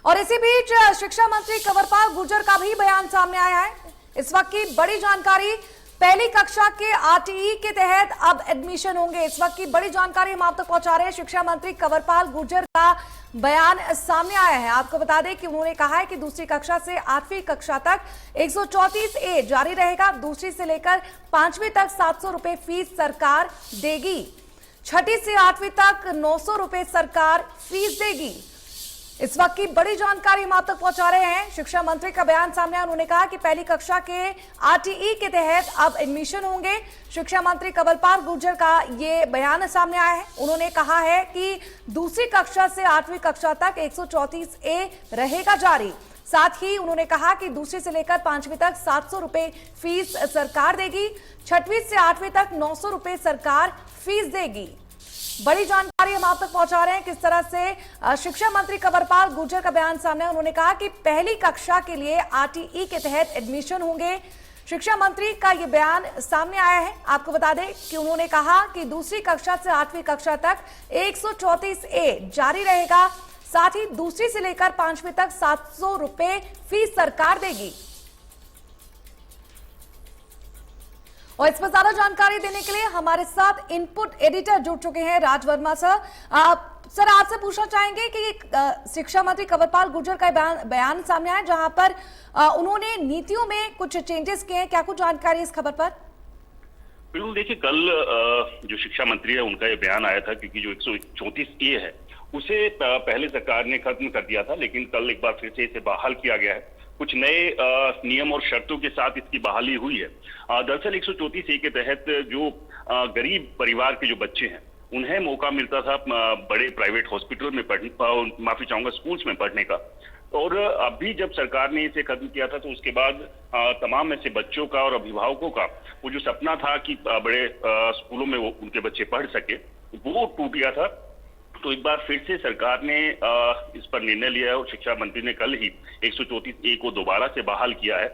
और इसी बीच शिक्षा मंत्री कंवरपाल गुर्जर का भी बयान सामने आया है। इस वक्त की बड़ी जानकारी, पहली कक्षा के आरटीई के तहत अब एडमिशन होंगे। इस वक्त की बड़ी जानकारी हम आप तक पहुंचा रहे हैं। शिक्षा मंत्री कंवरपाल गुर्जर का बयान सामने आया है। आपको बता दें कि उन्होंने कहा है कि दूसरी कक्षा से 8वीं कक्षा तक 134A जारी रहेगा। दूसरी से लेकर 5वीं तक 700 रुपए फीस सरकार देगी। छठी से 8वीं तक 900 रुपए सरकार फीस देगी। इस वक्त की बड़ी जानकारी हम आप तक पहुंचा रहे हैं। शिक्षा मंत्री का बयान सामने आया। उन्होंने कहा कि पहली कक्षा के आरटीई के तहत अब एडमिशन होंगे। शिक्षा मंत्री कंवरपाल गुर्जर का ये बयान सामने आया है। उन्होंने कहा है कि दूसरी कक्षा से 8वीं कक्षा तक 134A रहेगा जारी। साथ ही उन्होंने कहा कि दूसरी से लेकर 5वीं तक 700 रुपए फीस सरकार देगी। छठवीं से 8वीं तक 900 रुपए सरकार फीस देगी। बड़ी जानकारी हम आप तक पहुंचा रहे हैं किस तरह से शिक्षा मंत्री कंवरपाल गुर्जर का बयान सामने है। उन्होंने कहा कि पहली कक्षा के लिए आरटीई के तहत एडमिशन होंगे। शिक्षा मंत्री का यह बयान सामने आया है। आपको बता दें कि उन्होंने कहा कि दूसरी कक्षा से 8वीं कक्षा तक 134A जारी रहेगा। साथ ही दूसरी से लेकर 5वीं तक 700 रुपए फीस सरकार देगी। और इस पर ज्यादा जानकारी देने के लिए हमारे साथ इनपुट एडिटर जुड़ चुके हैं राज वर्मा सर। सर, आपसे पूछना चाहेंगे कि शिक्षा मंत्री कंवरपाल गुर्जर का बयान सामने आया जहां पर उन्होंने नीतियों में कुछ चेंजेस किए हैं। क्या कुछ जानकारी इस खबर पर? बिल्कुल, देखिए कल जो शिक्षा मंत्री है उनका ये बयान आया था, क्योंकि जो 134A है उसे पहले सरकार ने खत्म कर दिया था, लेकिन कल एक बार फिर से इसे बहाल किया गया है। कुछ नए नियम और शर्तों के साथ इसकी बहाली हुई है। दरअसल 134A के तहत जो गरीब परिवार के जो बच्चे हैं उन्हें मौका मिलता था बड़े प्राइवेट हॉस्पिटल में पढ़ने, माफी चाहूंगा, स्कूल्स में पढ़ने का। और अभी जब सरकार ने इसे खत्म किया था तो उसके बाद तमाम ऐसे बच्चों का और अभिभावकों का वो जो सपना था कि बड़े स्कूलों में वो उनके बच्चे पढ़ सके, वो टूट गया था। तो एक बार फिर से सरकार ने इस पर निर्णय लिया है और शिक्षा मंत्री ने कल ही 134A को दोबारा से बहाल किया है।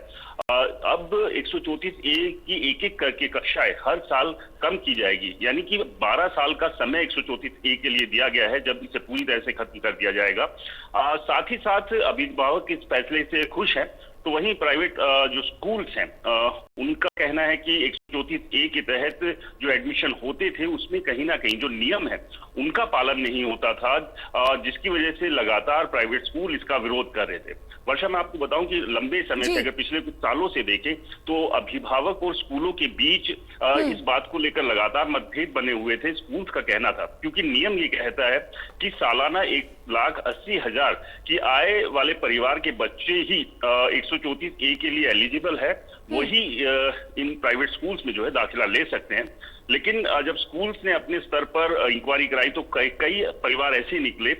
अब 134A की एक करके कक्षाएं हर साल कम की जाएगी, यानी कि 12 साल का समय 134A के लिए दिया गया है, जब इसे पूरी तरह से खत्म कर दिया जाएगा। साथ ही साथ अभिभावक इस फैसले से खुश हैं। तो वहीं प्राइवेट जो स्कूल्स हैं उनका कहना है कि 134A के तहत जो एडमिशन होते थे उसमें कहीं ना कहीं जो नियम है उनका पालन नहीं होता था, जिसकी वजह से लगातार प्राइवेट स्कूल इसका विरोध कर रहे थे। वर्षा, मैं आपको बताऊं कि लंबे समय से, अगर पिछले कुछ सालों से देखें तो अभिभावक और स्कूलों के बीच इस बात को लेकर लगातार मतभेद बने हुए थे। स्कूल्स का कहना था, क्योंकि नियम ये कहता है कि सालाना 1,80,000 की आय वाले परिवार के बच्चे ही 134A के लिए एलिजिबल है, वही इन प्राइवेट स्कूल्स में जो है दाखिला ले सकते हैं। लेकिन जब स्कूल्स ने अपने स्तर पर इंक्वायरी कराई तो कई परिवार ऐसे निकले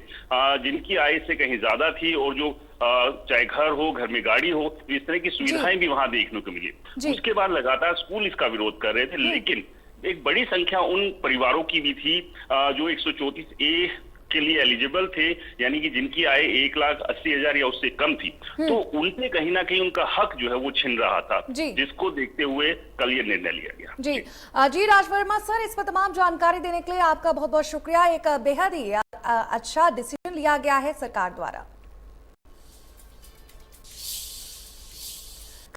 जिनकी आय से कहीं ज्यादा थी, और जो चाहे घर हो, घर में गाड़ी हो, तो इस तरह की सुविधाएं भी वहां देखने को मिली। उसके बाद लगातार स्कूल इसका विरोध कर रहे थे, लेकिन एक बड़ी संख्या उन परिवारों की भी थी जो 134A के लिए एलिजिबल थे, यानी कि जिनकी आय 1,80,000 या उससे कम थी। तो उनसे कहीं ना कहीं उनका हक जो है वो छिन रहा था, जिसको देखते हुए कल ये निर्णय लिया गया। जी राज वर्मा सर, इस पर तमाम जानकारी देने के लिए आपका बहुत बहुत शुक्रिया। एक बेहद ही अच्छा डिसीजन लिया गया है सरकार द्वारा।